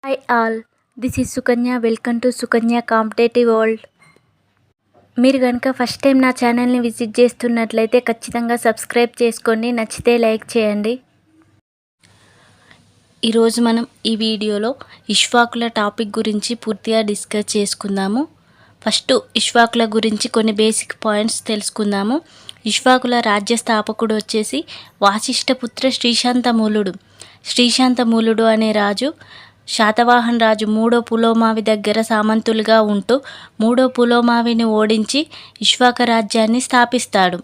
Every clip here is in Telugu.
Hi all, this is Sukanya. Welcome to Sukanya competitive world. మీరు కనుక ఫస్ట్ టైం నా ఛానల్ని విజిట్ చేస్తున్నట్లయితే ఖచ్చితంగా సబ్స్క్రైబ్ చేసుకోండి, నచ్చితే లైక్ చేయండి. ఈరోజు మనం ఈ వీడియోలో ఇక్ష్వాకుల టాపిక్ గురించి పూర్తిగా డిస్కస్ చేసుకుందాము. ఫస్ట్ ఇక్ష్వాకుల గురించి కొన్ని బేసిక్ పాయింట్స్ తెలుసుకుందాము. ఇక్ష్వాకుల రాజ్య స్థాపకుడు వచ్చేసి వాసిష్ఠపుత్ర శ్రీశాంతమూలుడు. శ్రీశాంతమూలుడు అనే రాజు శాతవాహన్ రాజు మూడో పులోమావి దగ్గర సామంతులుగా ఉంటూ మూడో పులోమావిని ఓడించి ఇక్ష్వాక రాజ్యాన్ని స్థాపిస్తాడు.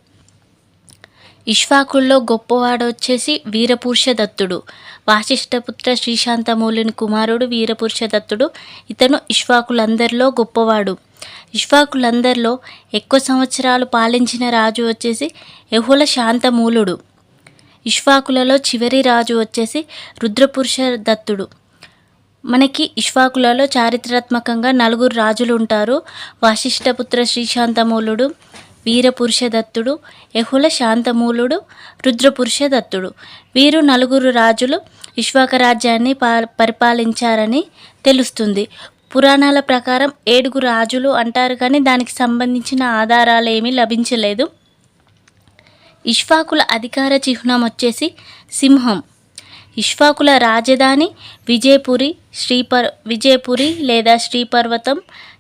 ఇక్ష్వాకుల్లో గొప్పవాడు వచ్చేసి వీరపురుషదత్తుడు. వాసిష్ఠపుత్ర శ్రీశాంతమూలుని కుమారుడు వీరపురుషదత్తుడు. ఇతను ఇక్ష్వాకులందరిలో గొప్పవాడు. ఇక్ష్వాకులందరిలో ఎక్కువ సంవత్సరాలు పాలించిన రాజు వచ్చేసి యహుల శాంతమూలుడు. ఇక్ష్వాకులలో చివరి రాజు వచ్చేసి రుద్రపురుషదత్తుడు. మనకి ఇక్ష్వాకులలో చారిత్రాత్మకంగా 4 రాజులు ఉంటారు. వాసిష్ఠపుత్ర శ్రీశాంతమూలుడు, వీరపురుషదత్తుడు, యహుల శాంతమూలుడు, రుద్రపురుషదత్తుడు. వీరు 4 రాజులు ఇక్ష్వాక రాజ్యాన్ని పరిపాలించారని తెలుస్తుంది. పురాణాల ప్రకారం 7 రాజులు అంటారు, కానీ దానికి సంబంధించిన ఆధారాలు ఏమీ లభించలేదు. ఇక్ష్వాకుల అధికార చిహ్నం వచ్చేసి సింహం. ఇక్ష్వాకుల రాజధాని విజయపురి లేదా శ్రీపర్వతం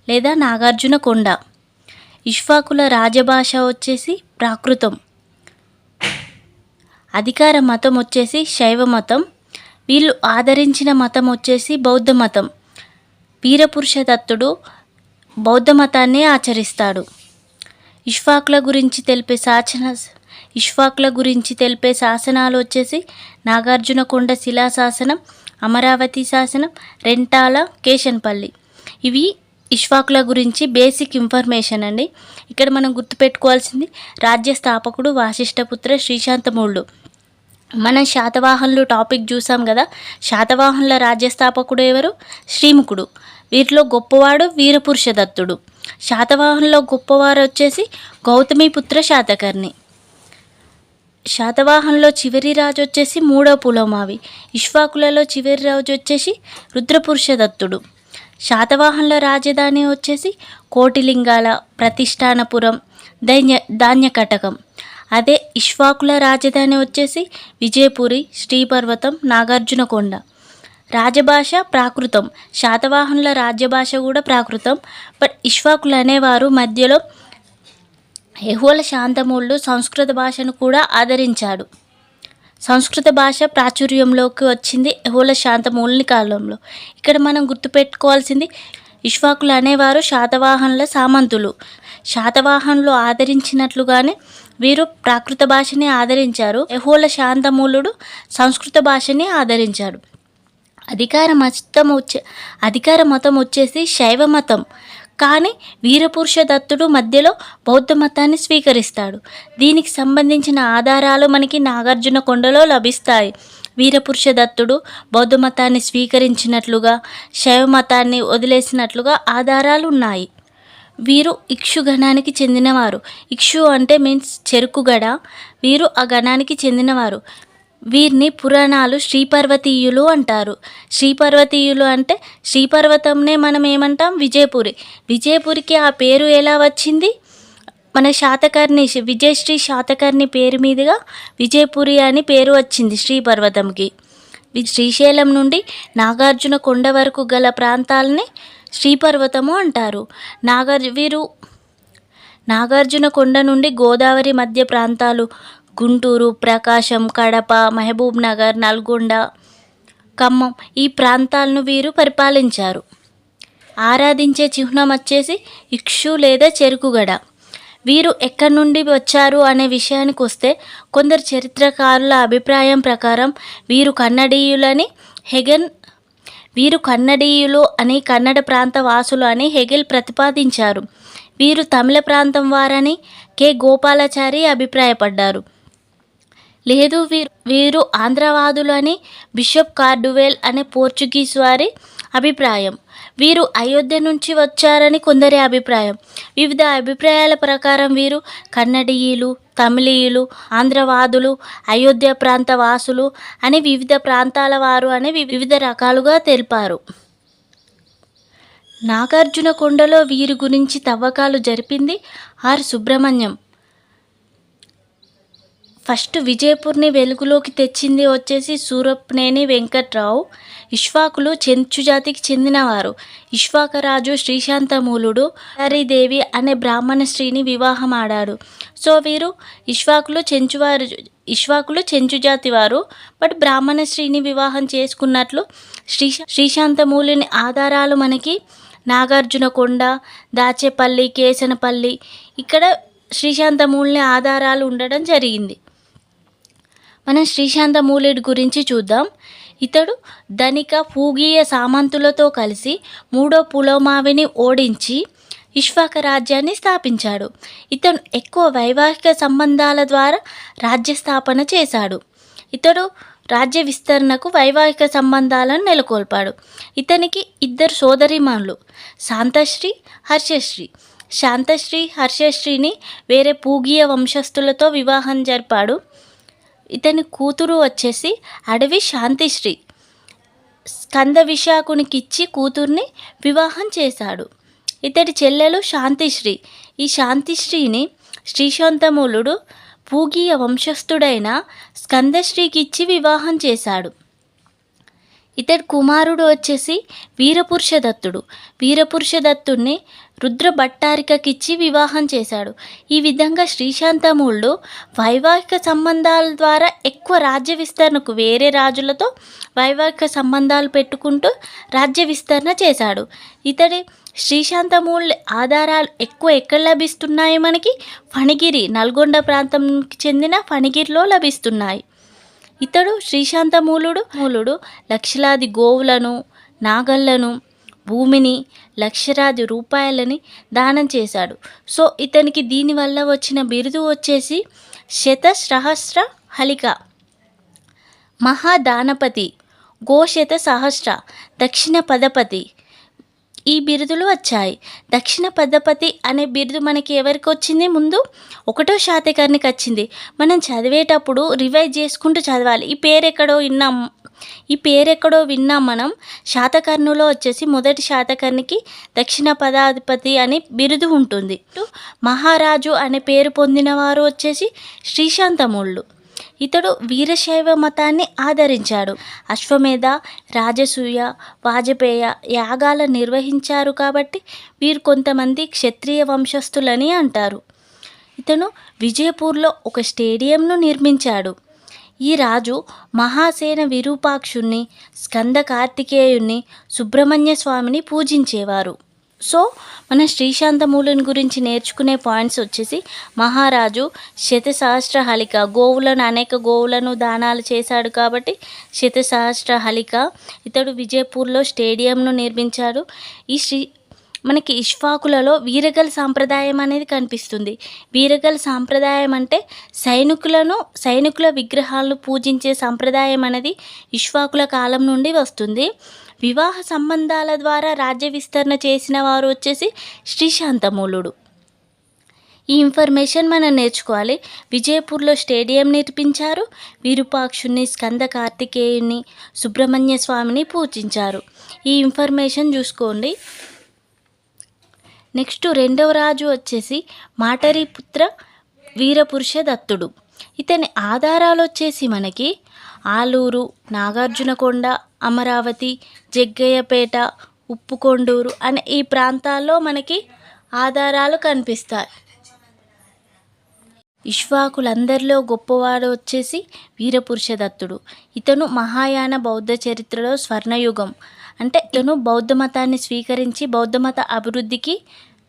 లేదా నాగార్జునకొండ. ఇక్ష్వాకుల రాజభాష వచ్చేసి ప్రాకృతం. అధికార మతం వచ్చేసి శైవ మతం. వీళ్ళు ఆదరించిన మతం వచ్చేసి బౌద్ధ మతం. వీరపురుషదత్తుడు బౌద్ధ మతాన్ని ఆచరిస్తాడు. ఇక్ష్వాకుల గురించి తెలిపే శాసనాలు వచ్చేసి నాగార్జునకొండ శిలాశాసనం, అమరావతి శాసనం, రెంటాల, కేశన్పల్లి. ఇవి ఇక్ష్వాకుల గురించి బేసిక్ ఇన్ఫర్మేషన్ అండి. ఇక్కడ మనం గుర్తుపెట్టుకోవాల్సింది రాజ్య స్థాపకుడు వాసిష్ఠపుత్ర శ్రీశాంతమూలుడు. మనం శాతవాహనులు టాపిక్ చూసాం కదా. శాతవాహనుల రాజ్య స్థాపకుడు ఎవరు? శ్రీముఖుడు. వీరిలో గొప్పవాడు వీరపురుషదత్తుడు. శాతవాహనులో గొప్పవారు వచ్చేసి గౌతమిపుత్ర శాతకర్ణి. శాతవాహన్లో చివరి రాజు వచ్చేసి మూడో పులోమావి. ఇక్ష్వాకులలో చివరి రాజు వచ్చేసి రుద్రపురుషదత్తుడు. శాతవాహన్ల రాజధాని వచ్చేసి కోటిలింగాల, ప్రతిష్టానపురం, ధాన్యకటకం. అదే ఇక్ష్వాకుల రాజధాని వచ్చేసి విజయపురి, శ్రీపర్వతం, నాగార్జునకొండ. రాజభాష ప్రాకృతం. శాతవాహనుల రాజ్యభాష కూడా ప్రాకృతం. బట్ ఇక్ష్వాకులు అనేవారు మధ్యలో యహుల శాంతమూలుడు సంస్కృత భాషను కూడా ఆదరించాడు. సంస్కృత భాష ప్రాచుర్యంలోకి వచ్చింది యహుల శాంతమూలుని కాలంలో. ఇక్కడ మనం గుర్తుపెట్టుకోవాల్సింది ఇక్ష్వాకులు అనేవారు శాతవాహనుల సామంతులు. శాతవాహనులు ఆదరించినట్లుగానే వీరు ప్రాకృత భాషని ఆదరించారు. యహుల శాంతమూలుడు సంస్కృత భాషని ఆదరించాడు. అధికార మతం వచ్చేసి శైవ మతం. కానీ వీరపురుషదత్తుడు మధ్యలో బౌద్ధ మతాన్ని స్వీకరిస్తాడు. దీనికి సంబంధించిన ఆధారాలు మనకి నాగార్జునకొండలో లభిస్తాయి. వీరపురుషదత్తుడు బౌద్ధ మతాన్ని స్వీకరించినట్లుగా, శైవ మతాన్ని వదిలేసినట్లుగా ఆధారాలు ఉన్నాయి. వీరు ఇక్షు గణానికి చెందినవారు. ఇక్షు అంటే మీన్స్ చెరుకుగడ. వీరు ఆ గణానికి చెందినవారు. వీరిని పురాణాలు శ్రీపర్వతీయులు అంటారు. శ్రీపర్వతీయులు అంటే శ్రీపర్వతంనే మనం ఏమంటాం? విజయపురికి ఆ పేరు ఎలా వచ్చింది? మన శాతకర్ణి, విజయశ్రీ శాతకర్ణి పేరు మీదుగా విజయపురి అని పేరు వచ్చింది శ్రీపర్వతంకి. శ్రీశైలం నుండి నాగార్జునకొండ వరకు గల ప్రాంతాలని శ్రీపర్వతము అంటారు. వీరు నాగార్జునకొండ నుండి గోదావరి మధ్య ప్రాంతాలు గుంటూరు, ప్రకాశం, కడప, మహబూబ్ నగర్, నల్గొండ, ఖమ్మం ఈ ప్రాంతాలను వీరు పరిపాలించారు. ఆరాధించే చిహ్నం వచ్చేసి ఇక్షు లేదా చెరుకుగడ. వీరు ఎక్కడి నుండి వచ్చారు అనే విషయానికి వస్తే కొందరు చరిత్రకారుల అభిప్రాయం ప్రకారం వీరు కన్నడీయులు అని కన్నడ ప్రాంత వాసులు అని హెగెల్ ప్రతిపాదించారు. వీరు తమిళ ప్రాంతం వారని కె గోపాలాచారి అభిప్రాయపడ్డారు. లేదు, వీరు ఆంధ్రవాదులు అని బిషప్ కార్డువెల్ అనే పోర్చుగీస్ వారి అభిప్రాయం. వీరు అయోధ్య నుంచి వచ్చారని కొందరి అభిప్రాయం. వివిధ అభిప్రాయాల ప్రకారం వీరు కన్నడీయులు, తమిళీయులు, ఆంధ్రవాదులు, అయోధ్య ప్రాంత వాసులు అని వివిధ ప్రాంతాల వారు అని వివిధ రకాలుగా తెలిపారు. నాగార్జున కొండలో వీరి గురించి తవ్వకాలు జరిపింది ఆర్ సుబ్రహ్మణ్యం. ఫస్ట్ విజయపూర్ని వెలుగులోకి తెచ్చింది వచ్చేసి సూరప్నేని వెంకట్రావు. ఇక్ష్వాకులు చెంచు జాతికి చెందినవారు. ఇక్ష్వాకరాజు శ్రీశాంతమూలుడు హరిదేవి అనే బ్రాహ్మణ స్త్రీని వివాహం ఆడాడు. సో వీరు ఇక్ష్వాకులు చెంచు జాతి వారు, బట్ బ్రాహ్మణ స్త్రీని వివాహం చేసుకున్నట్లు శ్రీశాంతమూలుని ఆధారాలు మనకి నాగార్జునకొండ, దాచేపల్లి, కేసనపల్లి ఇక్కడ శ్రీశాంతమూలుని ఆధారాలు ఉండడం జరిగింది. మనం శ్రీశాంతమూలుడి గురించి చూద్దాం. ఇతడు ధనిక పూగీయ సామంతులతో కలిసి 3వ పులోమావిని ఓడించి ఇక్ష్వాక రాజ్యాన్ని స్థాపించాడు. ఇతను ఎక్కువ వైవాహిక సంబంధాల ద్వారా రాజ్య స్థాపన చేశాడు. ఇతడు రాజ్య విస్తరణకు వైవాహిక సంబంధాలను నెలకొల్పాడు. ఇతనికి 2 సోదరీమణులు, శాంతశ్రీ, హర్షశ్రీ. శాంతశ్రీ, హర్షశ్రీని వేరే పూగీయ వంశస్థులతో వివాహం జరిపాడు. ఇతని కూతురు వచ్చేసి అడవి శాంతిశ్రీ. స్కంద విశాఖునికిచ్చి కూతుర్ని వివాహం చేశాడు. ఇతడి చెల్లెలు శాంతిశ్రీ. ఈ శాంతిశ్రీని శ్రీశాంతమూలుడు పూగీయ వంశస్థుడైన స్కందశ్రీకి ఇచ్చి వివాహం చేశాడు. ఇతడి కుమారుడు వచ్చేసి వీరపురుషదత్తుడు. వీరపురుషదత్తుడిని రుద్రభట్టారికకిచ్చి వివాహం చేశాడు. ఈ విధంగా శ్రీశాంతమూలుడు వైవాహిక సంబంధాల ద్వారా ఎక్కువ రాజ్య విస్తరణకు వేరే రాజులతో వైవాహిక సంబంధాలు పెట్టుకుంటూ రాజ్య విస్తరణ చేశాడు. ఇతడి శ్రీశాంతమూలుడి ఆధారాలు ఎక్కువ ఎక్కడ లభిస్తున్నాయి మనకి? ఫణిగిరి, నల్గొండ ప్రాంతంకి చెందిన ఫణిగిరిలో లభిస్తున్నాయి. ఇతడు శ్రీశాంతమూలుడు లక్షలాది గోవులను, నాగళ్లను, భూమిని, లక్షలాది రూపాయలని దానం చేశాడు. సో ఇతనికి దీనివల్ల వచ్చిన బిరుదు వచ్చేసి శతసహస్ర హలిక, మహాదానపతి, గోశత సహస్ర, దక్షిణ పదపతి ఈ బిరుదులు వచ్చాయి. దక్షిణ పదపతి అనే బిరుదు మనకి ఎవరికి వచ్చింది? ముందు 1వ శాతకర్ణికి వచ్చింది. మనం చదివేటప్పుడు రివైజ్ చేసుకుంటూ చదవాలి. ఈ పేరెక్కడో విన్నాం మనం. శాతకర్ణులో వచ్చేసి మొదటి శాతకర్ణికి దక్షిణ పదాధిపతి అని బిరుదు ఉంటుంది. మహారాజు అనే పేరు పొందినవారు వచ్చేసి శ్రీశాంతమూలుడు. ఇతడు వీరశైవ మతాన్ని ఆదరించాడు. అశ్వమేధ, రాజసూయ, వాజపేయ యాగాలు నిర్వహించారు కాబట్టి వీరు కొంతమంది క్షత్రియ వంశస్థులని అంటారు. ఇతను విజయపూర్లో ఒక స్టేడియంను నిర్మించాడు. ఈ రాజు మహాసేన విరూపాక్షుణ్ణి, స్కంద కార్తికేయుణ్ణి, సుబ్రహ్మణ్య స్వామిని పూజించేవారు. సో మన శ్రీశాంతమూలుని గురించి నేర్చుకునే పాయింట్స్ వచ్చేసి మహారాజు శతసహస్ర హలిక, అనేక గోవులను దానాలు చేశాడు కాబట్టి శతసహస్ర హలిక. ఇతడు విజయపూర్లో స్టేడియంను నిర్మించాడు. మనకి ఇక్ష్వాకులలో వీరగల్ సాంప్రదాయం అనేది కనిపిస్తుంది. వీరగల్ సాంప్రదాయం అంటే సైనికుల విగ్రహాలను పూజించే సాంప్రదాయం అనేది ఇక్ష్వాకుల కాలం నుండి వస్తుంది. వివాహ సంబంధాల ద్వారా రాజ్య విస్తరణ చేసిన వారు వచ్చేసి శ్రీశాంతమూలుడు. ఈ ఇన్ఫర్మేషన్ మనం నేర్చుకోవాలి. విజయపూర్లో స్టేడియం నిర్మించారు. విరూపాక్షుని, స్కంద కార్తికేయుని, సుబ్రహ్మణ్య స్వామిని పూజించారు. ఈ ఇన్ఫర్మేషన్ చూసుకోండి. నెక్స్ట్ 2వ రాజు వచ్చేసి మాటరీపుత్ర వీరపురుషదత్తుడు. ఇతని ఆధారాలు వచ్చేసి మనకి ఆలూరు, నాగార్జునకొండ, అమరావతి, జగ్గయ్యపేట, ఉప్పుకొండూరు అనే ఈ ప్రాంతాల్లో మనకి ఆధారాలు కనిపిస్తాయి. ఇక్ష్వాకులందరిలో గొప్పవాడు వచ్చేసి వీరపురుషదత్తుడు. ఇతను మహాయాన బౌద్ధ చరిత్రలో స్వర్ణయుగం. అంటే ఇతను బౌద్ధ మతాన్ని స్వీకరించి బౌద్ధ మత అభివృద్ధికి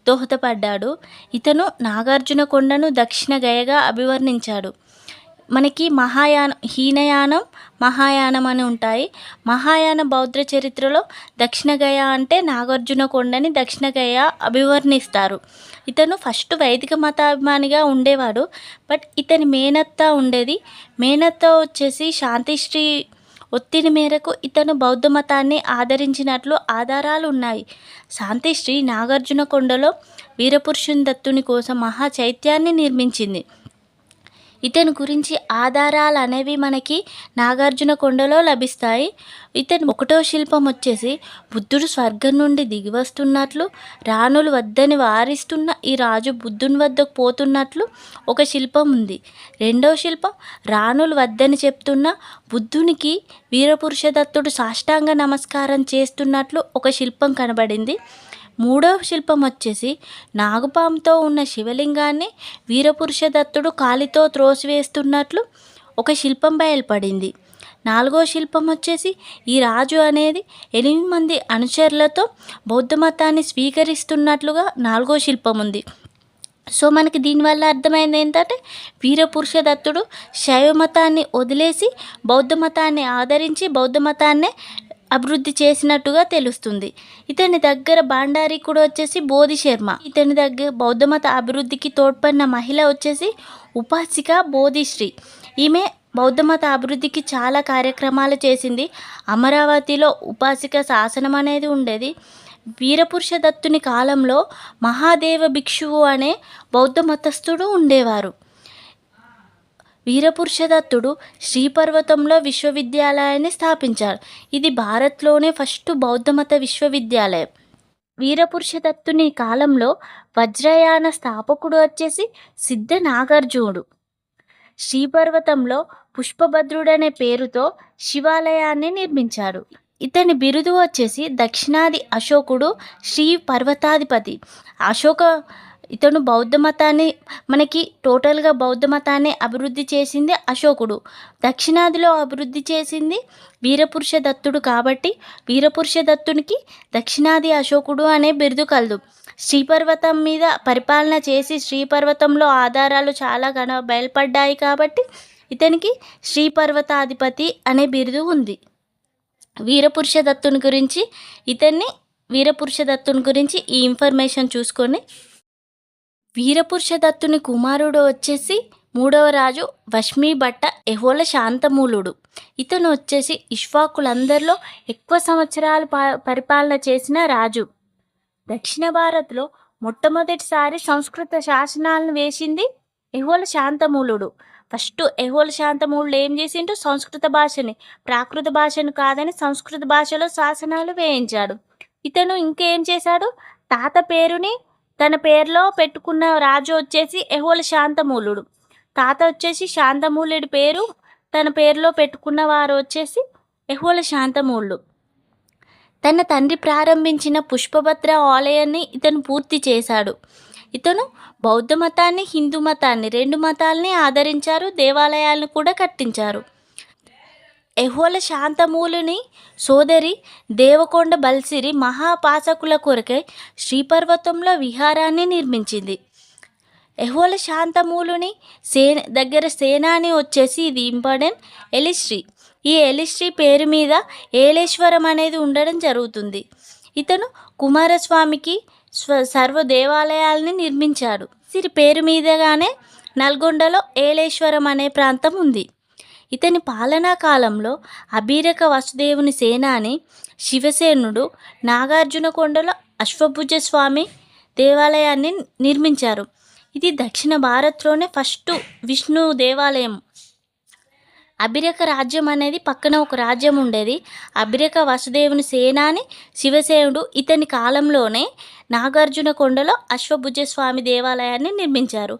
దోహదపడ్డాడు. ఇతను నాగార్జునకొండను దక్షిణ గయగా అభివర్ణించాడు. మనకి హీనయానం, మహాయానం అని ఉంటాయి. మహాయాన బౌద్ధ చరిత్రలో దక్షిణ గయ అంటే నాగార్జునకొండని దక్షిణ గయ అభివర్ణిస్తారు. ఇతను ఫస్ట్ వైదిక మతాభిమానిగా ఉండేవాడు. బట్ ఇతని మేనత్త ఉండేది. మేనత్త వచ్చేసి శాంతిశ్రీ ఒత్తిడి మేరకు ఇతను బౌద్ధ మతాన్ని ఆదరించినట్లు ఆధారాలు ఉన్నాయి. శాంతిశ్రీ నాగార్జునకొండలో వీరపురుషదత్తుని కోసం మహా చైత్యాన్ని నిర్మించింది. ఇతని గురించి ఆధారాలు అనేవి మనకి నాగార్జున కొండలో లభిస్తాయి. ఇతని ఒకటో శిల్పం వచ్చేసి బుద్ధుడు స్వర్గం నుండి దిగి వస్తున్నట్లు, రాణులు వద్దని వారిస్తున్న ఈ రాజు బుద్ధుని వద్దకు పోతున్నట్లు ఒక శిల్పం ఉంది. రెండవ శిల్పం రాణులు వద్దని చెప్తున్న బుద్ధునికి వీరపురుషదత్తుడు సాష్టాంగ నమస్కారం చేస్తున్నట్లు ఒక శిల్పం కనబడింది. మూడవ శిల్పం వచ్చేసి నాగుపాముతో ఉన్న శివలింగాన్ని వీరపురుషదత్తుడు కాలితో త్రోసివేస్తున్నట్లు ఒక శిల్పం బయలుపడింది. నాలుగో శిల్పం వచ్చేసి ఈ రాజు అనేది 8 మంది అనుచరులతో బౌద్ధ మతాన్ని స్వీకరిస్తున్నట్లుగా నాలుగో శిల్పం ఉంది. సో మనకి దీనివల్ల అర్థమైంది ఏంటంటే వీరపురుషదత్తుడు శైవ మతాన్ని వదిలేసి బౌద్ధ మతాన్ని ఆదరించి బౌద్ధ మతాన్నే అభివృద్ధి చేసినట్టుగా తెలుస్తుంది. ఇతని దగ్గర భాండారికుడు వచ్చేసి బోధిశర్మ. ఇతని దగ్గర బౌద్ధమత అభివృద్ధికి తోడ్పడిన మహిళ వచ్చేసి ఉపాసిక బోధిశ్రీ. ఈమె బౌద్ధమత అభివృద్ధికి చాలా కార్యక్రమాలు చేసింది. అమరావతిలో ఉపాసిక శాసనం అనేది ఉండేది. వీరపురుషదత్తుని కాలంలో మహాదేవ భిక్షువు అనే బౌద్ధ మతస్థుడు ఉండేవారు. వీరపురుషదత్తుడు శ్రీపర్వతంలో విశ్వవిద్యాలయాన్ని స్థాపించాడు. ఇది భారత్లోనే ఫస్ట్ బౌద్ధమత విశ్వవిద్యాలయం. వీరపురుషదత్తుని కాలంలో వజ్రయాన స్థాపకుడు వచ్చేసి సిద్ధ నాగార్జునుడు. శ్రీపర్వతంలో పుష్పభద్రుడనే పేరుతో శివాలయాన్ని నిర్మించాడు. ఇతని బిరుదు వచ్చేసి దక్షిణాది అశోకుడు, శ్రీ పర్వతాధిపతి. ఇతను బౌద్ధ మతాన్ని మనకి టోటల్గా బౌద్ధ మతాన్ని అభివృద్ధి చేసింది అశోకుడు. దక్షిణాదిలో అభివృద్ధి చేసింది వీరపురుషదత్తుడు కాబట్టి వీరపురుషదత్తునికి దక్షిణాది అశోకుడు అనే బిరుదు కలదు. శ్రీపర్వతం మీద పరిపాలన చేసి శ్రీపర్వతంలో ఆధారాలు చాలా బయలుపడ్డాయి కాబట్టి ఇతనికి శ్రీపర్వతాధిపతి అనే బిరుదు ఉంది. వీరపురుషదత్తుని గురించి ఈ ఇన్ఫర్మేషన్ చూసుకొని వీరపురుషదత్తుని కుమారుడు వచ్చేసి మూడవ రాజు వష్మీభట్ట ఎహోల శాంతమూలుడు. ఇతను వచ్చేసి ఇక్ష్వాకులందరిలో ఎక్కువ సంవత్సరాలు పరిపాలన చేసిన రాజు. దక్షిణ భారత్లో మొట్టమొదటిసారి సంస్కృత శాసనాలను వేసింది ఎహోల శాంతమూలుడు. ఫస్ట్ ఎహోల శాంతమూలుడు ఏం చేసిండు, సంస్కృత భాషని, ప్రాకృత భాషను కాదని సంస్కృత భాషలో శాసనాలు వేయించాడు. ఇతను ఇంకేం చేశాడు, తాత పేరుని తన పేరులో పెట్టుకున్న రాజు వచ్చేసి ఎహోల శాంతమూలుడు. తాత వచ్చేసి శాంతమూలుడి పేరు తన పేరులో పెట్టుకున్న వారు వచ్చేసి ఎహోల శాంతమూలుడు. తన తండ్రి ప్రారంభించిన పుష్పభద్ర ఆలయాన్ని ఇతను పూర్తి చేశాడు. ఇతను బౌద్ధ మతాన్ని, హిందూ మతాన్ని, 2 మతాలని ఆదరించారు. దేవాలయాలను కూడా కట్టించారు. ఎహోల శాంతమూలుని సోదరి దేవకొండ బల్సిరి మహాపాసకుల కొరకై శ్రీపర్వతంలో విహారాన్ని నిర్మించింది. ఎహోల శాంతమూలుని సేనాని వచ్చేసి ఇది ఇంపార్టెంట్ ఎలిశ్రీ. ఈ ఎలిశ్రీ పేరు మీద ఏలేశ్వరం అనేది ఉండడం జరుగుతుంది. ఇతను కుమారస్వామికి సర్వ దేవాలయాల్ని నిర్మించాడు. సిరి పేరు మీదగానే నల్గొండలో ఏలేశ్వరం అనే ప్రాంతం ఉంది. ఇతని పాలనా కాలంలో అభిరక వసుదేవుని సేనాని శివసేనుడు నాగార్జునకొండలో అశ్వభుజ స్వామి దేవాలయాన్ని నిర్మించారు. ఇది దక్షిణ భారత్లోనే ఫస్ట్ విష్ణు దేవాలయం. అభిరక రాజ్యం అనేది పక్కన ఒక రాజ్యం ఉండేది. అభిరక వసుదేవుని సేనాని శివసేనుడు ఇతని కాలంలోనే నాగార్జునకొండలో అశ్వభుజ స్వామి దేవాలయాన్ని నిర్మించారు.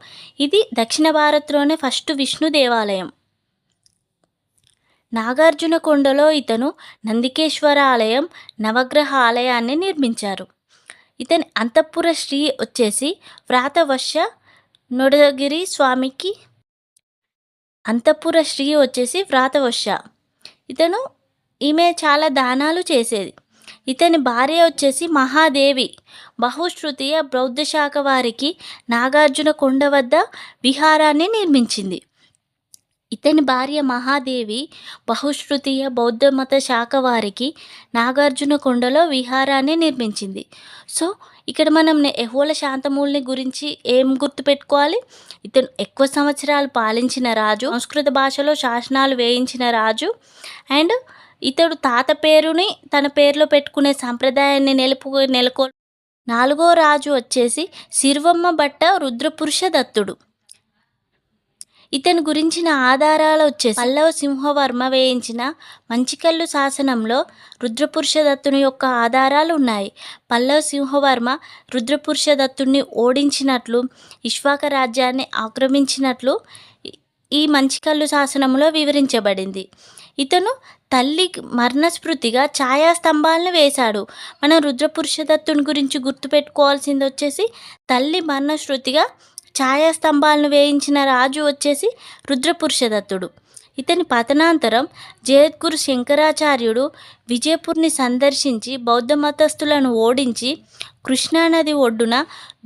ఇది దక్షిణ భారత్లోనే ఫస్ట్ విష్ణు దేవాలయం. నాగార్జునకొండలో ఇతను నందికేశ్వర ఆలయం, నవగ్రహ ఆలయాన్ని నిర్మించారు. ఇతని అంతఃపుర శ్రీ వచ్చేసి వ్రాతవశ్య నొడగిరి స్వామికి అంతఃపుర శ్రీ వచ్చేసి వ్రాతవశ్య. ఈమె చాలా దానాలు చేసేది. ఇతని భార్య వచ్చేసి మహాదేవి బహుశ్రుతీయ బౌద్ధ శాఖ వారికి నాగార్జునకొండ వద్ద విహారాన్ని నిర్మించింది. ఇతని భార్య మహాదేవి బహుశ్రుతీయ బౌద్ధ మత శాఖ వారికి నాగార్జునకొండలో విహారాన్ని నిర్మించింది. సో ఇక్కడ మనం ఎహోల శాంతమూలుని గురించి ఏం గుర్తుపెట్టుకోవాలి, ఇతను ఎక్కువ సంవత్సరాలు పాలించిన రాజు, సంస్కృత భాషలో శాసనాలు వేయించిన రాజు, అండ్ ఇతడు తాత పేరుని తన పేరులో పెట్టుకునే సంప్రదాయాన్ని నెలకొ. నాలుగో రాజు వచ్చేసి సిర్వమ్మ భట్ట రుద్రపురుష దత్తుడు. ఇతని గురించిన ఆధారాలు వచ్చేసి పల్లవ సింహవర్మ వేయించిన మంచికల్లు శాసనంలో రుద్రపురుషదత్తుని యొక్క ఆధారాలు ఉన్నాయి. పల్లవ సింహవర్మ రుద్రపురుషదత్తుని ఓడించినట్లు, ఇక్ష్వాక రాజ్యాన్ని ఆక్రమించినట్లు ఈ మంచికల్లు శాసనంలో వివరించబడింది. ఇతను తల్లి మరణస్మృతిగా ఛాయాస్తంభాలను వేశాడు. మనం రుద్రపురుషదత్తుని గురించి గుర్తుపెట్టుకోవాల్సింది వచ్చేసి తల్లి మరణస్మృతిగా ఛాయాస్తంభాలను వేయించిన రాజు వచ్చేసి రుద్రపురుషదత్తుడు. ఇతని పతనాంతరం జగద్గురు శంకరాచార్యుడు విజయపూర్ని సందర్శించి బౌద్ధ మతస్థులను ఓడించి కృష్ణానది ఒడ్డున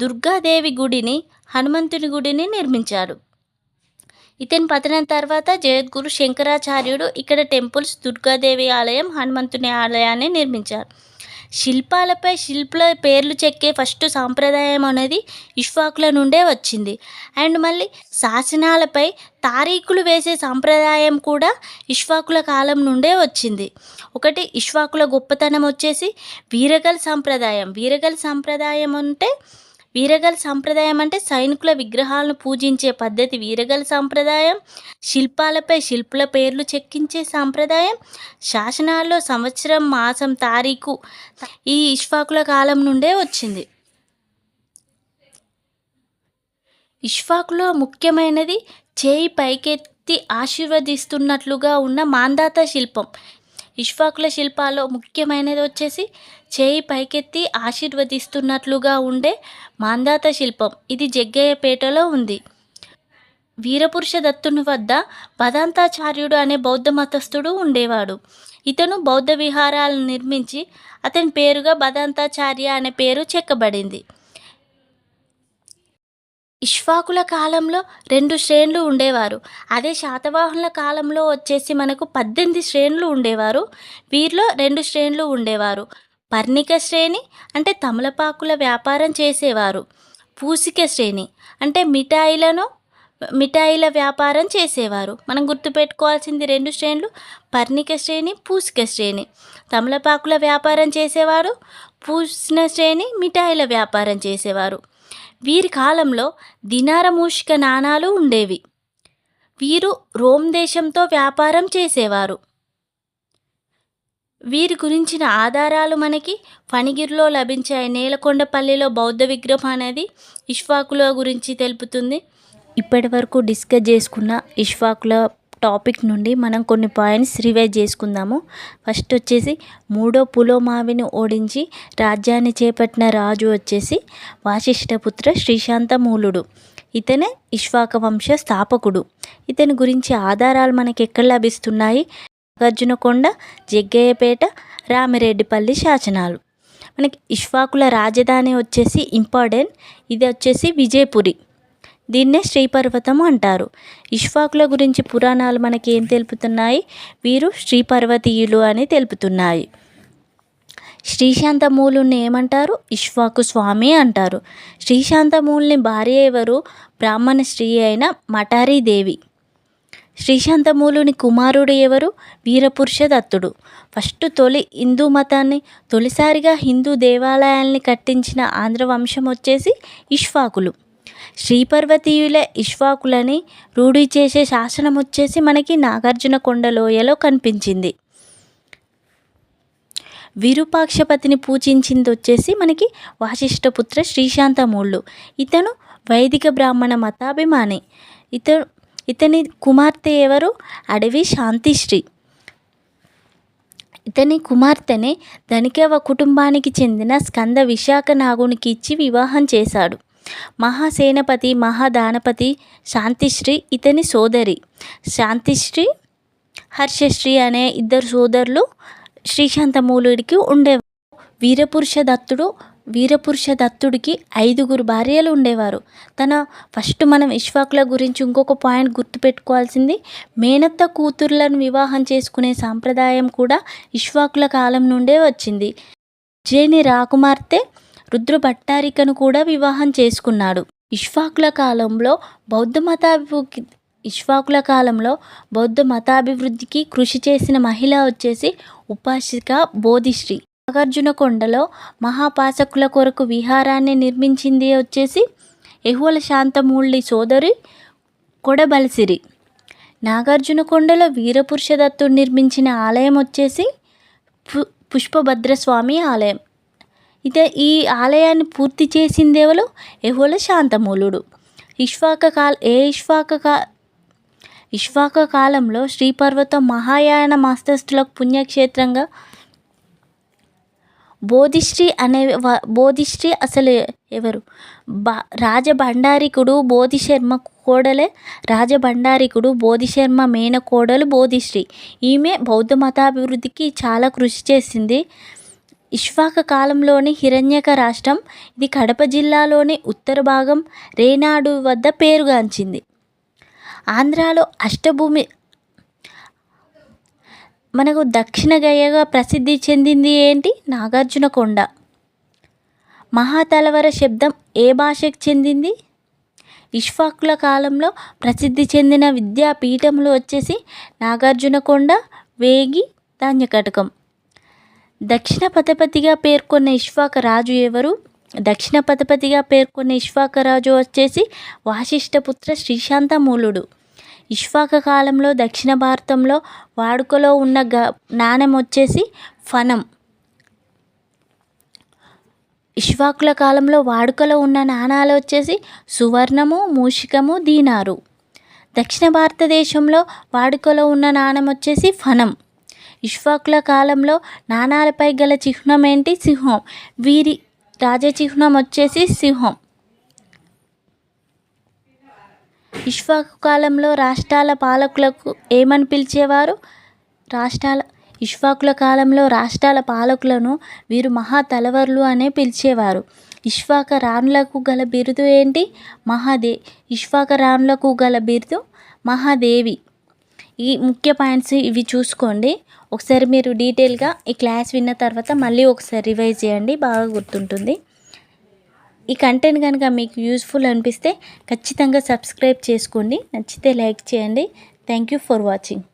దుర్గాదేవి గుడిని, హనుమంతుని గుడిని నిర్మించాడు. ఇతని పతనం తర్వాత జగద్గురు శంకరాచార్యుడు ఇక్కడ టెంపుల్స్, దుర్గాదేవి ఆలయం, హనుమంతుని ఆలయాన్ని నిర్మించారు. శిల్పాలపై శిల్పుల పేర్లు చెక్కే ఫస్ట్ సాంప్రదాయం అనేది ఇక్ష్వాకుల నుండే వచ్చింది. అండ్ మళ్ళీ శాసనాలపై తారీఖులు వేసే సాంప్రదాయం కూడా ఇక్ష్వాకుల కాలం నుండే వచ్చింది. ఒకటి ఇక్ష్వాకుల గొప్పతనం వచ్చేసి వీరగల్ సాంప్రదాయం. వీరగల్ సాంప్రదాయం అంటే సైనికుల విగ్రహాలను పూజించే పద్ధతి వీరగల్ సాంప్రదాయం. శిల్పాలపై శిల్పుల పేర్లు చెక్కించే సాంప్రదాయం, శాసనాల్లో సంవత్సరం, మాసం, తారీఖు ఈ ఇక్ష్వాకుల కాలం నుండే వచ్చింది. ఇక్ష్వాకులో ముఖ్యమైనది చేయి పైకెత్తి ఆశీర్వదిస్తున్నట్లుగా ఉన్న మాంధాత శిల్పం. ఇక్ష్వాకుల శిల్పాల్లో ముఖ్యమైనది వచ్చేసి చేయి పైకెత్తి ఆశీర్వదిస్తున్నట్లుగా ఉండే మాంధాత శిల్పం. ఇది జగ్గయ్యపేటలో ఉంది. వీరపురుషదత్తుని వద్ద బదాంతాచార్యుడు అనే బౌద్ధ మతస్థుడు ఉండేవాడు. ఇతను బౌద్ధ విహారాలను నిర్మించి అతని పేరుగా బదాంతాచార్య అనే పేరు చెక్కబడింది. ఇక్ష్వాకుల కాలంలో 2 శ్రేణులు ఉండేవారు. అదే శాతవాహనుల కాలంలో వచ్చేసి మనకు 18 శ్రేణులు ఉండేవారు. వీరిలో 2 శ్రేణులు ఉండేవారు. పర్ణిక శ్రేణి అంటే తమలపాకుల వ్యాపారం చేసేవారు. పూసిక శ్రేణి అంటే మిఠాయిల వ్యాపారం చేసేవారు. మనం గుర్తుపెట్టుకోవాల్సింది 2 శ్రేణులు, పర్ణిక శ్రేణి, పూసిక శ్రేణి. తమలపాకుల వ్యాపారం చేసేవారు, పూసిన శ్రేణి మిఠాయిల వ్యాపారం చేసేవారు. వీరి కాలంలో దినార మూషిక నాణాలు ఉండేవి. వీరు రోమ్ దేశంతో వ్యాపారం చేసేవారు. వీరి గురించిన ఆధారాలు మనకి ఫణిగిరిలో లభించాయి. నేలకొండపల్లిలో బౌద్ధ విగ్రహం అనేది ఇక్ష్వాకుల గురించి తెలుపుతుంది. ఇప్పటి వరకు డిస్కస్ చేసుకున్న ఇక్ష్వాకుల టాపిక్ నుండి మనం కొన్ని పాయింట్స్ రివైజ్ చేసుకుందాము. ఫస్ట్ వచ్చేసి 3వ పులోమావిని ఓడించి రాజ్యాన్ని చేపట్టిన రాజు వచ్చేసి వాసిష్ఠపుత్ర శ్రీశాంతమూలుడు. ఇతనే ఇక్ష్వాక వంశ స్థాపకుడు. ఇతని గురించి ఆధారాలు మనకి ఎక్కడ లభిస్తున్నాయి? నాగార్జునకొండ, జగ్గయ్యపేట, రామిరెడ్డిపల్లి శాసనాలు. మనకి ఇక్ష్వాకుల రాజధాని వచ్చేసి ఇంపార్టెంట్. ఇది వచ్చేసి విజయపురి. దీన్నే శ్రీపర్వతం అంటారు. ఇక్ష్వాకుల గురించి పురాణాలు మనకి ఏం తెలుపుతున్నాయి? వీరు శ్రీపర్వతీయులు అని తెలుపుతున్నాయి. శ్రీశాంతమూలుని ఏమంటారు? ఇక్ష్వాకు స్వామి అంటారు. శ్రీశాంతమూలుని భార్య ఎవరు? బ్రాహ్మణ స్త్రీ అయిన మటారీదేవి. శ్రీశాంతమూలుని కుమారుడు ఎవరు? వీరపురుషదత్తుడు. తొలి హిందూ మతాన్ని, తొలిసారిగా హిందూ దేవాలయాల్ని కట్టించిన ఆంధ్ర వంశం వచ్చేసి ఇక్ష్వాకులు. శ్రీపర్వతీయులే ఇక్ష్వాకులని రూఢి చేసే శాసనం వచ్చేసి మనకి నాగార్జునకొండ లోయలో కనిపించింది. విరూపాక్షపతిని పూజించింది వచ్చేసి మనకి వాసిష్ఠపుత్ర శ్రీశాంతమూళ్ళు. ఇతను వైదిక బ్రాహ్మణ మతాభిమాని. ఇతని కుమార్తె ఎవరు? అడవి శాంతిశ్రీ. ఇతని కుమార్తెని ధనికవ కుటుంబానికి చెందిన స్కంద విశాఖ నాగునికి ఇచ్చి వివాహం చేశాడు. మహాసేనపతి, మహాదానపతి శాంతిశ్రీ ఇతని సోదరి. శాంతిశ్రీ, హర్షశ్రీ అనే 2 సోదరులు శ్రీశాంతమూలుడికి ఉండేవారు. వీరపురుషదత్తుడికి 5 భార్యలు ఉండేవారు. మనం ఇక్ష్వాకుల గురించి ఇంకొక పాయింట్ గుర్తుపెట్టుకోవాల్సింది, మేనత్త కూతుర్లను వివాహం చేసుకునే సాంప్రదాయం కూడా ఇక్ష్వాకుల కాలం నుండే వచ్చింది. ఉజ్జయిని రాకుమార్తె రుద్రభట్టారికను కూడా వివాహం చేసుకున్నాడు. ఇక్ష్వాకుల కాలంలో బౌద్ధ మతాభివృద్ధికి కృషి చేసిన మహిళ వచ్చేసి ఉపాసిక బోధిశ్రీ. నాగార్జునకొండలో మహాపాసకుల కొరకు విహారాన్ని నిర్మించింది వచ్చేసి ఎహువల శాంతమూళ్ళి సోదరి కొడబలిసిరి. నాగార్జునకొండలో వీరపురుషదత్తుడు నిర్మించిన ఆలయం వచ్చేసి పుష్పభద్రస్వామి ఆలయం. ఈ ఆలయాన్ని పూర్తి చేసింది ఎవరు? యెహోల శాంతమూలుడు. ఇక్ష్వాక కాలంలో శ్రీపర్వతం మహాయాన మస్తస్థులకు పుణ్యక్షేత్రంగా బోధిశ్రీ అసలు ఎవరు? రాజభండారికుడు బోధిశర్మ కోడలే రాజభండారికుడు బోధిశర్మ మేనకోడలు బోధిశ్రీ. ఈమె బౌద్ధ మతాభివృద్ధికి చాలా కృషి చేసింది. ఇక్ష్వాక కాలంలోని హిరణ్యక రాష్ట్రం ఇది కడప జిల్లాలోని ఉత్తర భాగం రేనాడు వద్ద పేరుగాంచింది. ఆంధ్రాలో అష్టభూమి మనకు దక్షిణ గయగా ప్రసిద్ధి చెందింది ఏంటి? నాగార్జునకొండ. మహాతలవర శబ్దం ఏ భాషకు చెందింది? ఇక్ష్వాకుల కాలంలో ప్రసిద్ధి చెందిన విద్యాపీఠములు వచ్చేసి నాగార్జునకొండ, వేగి, ధాన్యకటకం. దక్షిణ పథపతిగా పేర్కొన్న ఇక్ష్వాక రాజు ఎవరు? దక్షిణ పథపతిగా పేర్కొన్న ఇక్ష్వాక రాజు వచ్చేసి వాసిష్ఠపుత్ర శ్రీశాంతమూలుడు. ఇక్ష్వాక కాలంలో దక్షిణ భారతంలో వాడుకలో ఉన్న నాణెం వచ్చేసి ఫణం. ఇక్ష్వాకుల కాలంలో వాడుకలో ఉన్న నాణాలు వచ్చేసి సువర్ణము, మూషికము, దీనారు. దక్షిణ భారతదేశంలో వాడుకలో ఉన్న నాణెం వచ్చేసి ఫణం. ఇక్ష్వాకుల కాలంలో నాణాలపై గల చిహ్నం ఏంటి? సింహం. వీరి రాజచిహ్నం వచ్చేసి సింహం. ఇక్ష్వాకు కాలంలో రాష్ట్రాల పాలకులకు ఏమని పిలిచేవారు? ఇక్ష్వాకుల కాలంలో రాష్ట్రాల పాలకులను వీరు మహాతలవర్లు అనే పిలిచేవారు. ఇక్ష్వాక రాణులకు గల బిరుదు ఏంటి? ఇక్ష్వాక రాణులకు గల బిరుదు మహాదేవి. ఈ ముఖ్య పాయింట్స్ ఇవి చూసుకోండి. ఒకసారి మీరు డీటెయిల్గా ఈ క్లాస్ విన్న తర్వాత మళ్ళీ ఒకసారి రివైజ్ చేయండి, బాగా గుర్తుంటుంది. ఈ కంటెంట్ కనుక మీకు యూస్ఫుల్ అనిపిస్తే ఖచ్చితంగా సబ్స్క్రైబ్ చేసుకోండి. నచ్చితే లైక్ చేయండి. Thank you for watching.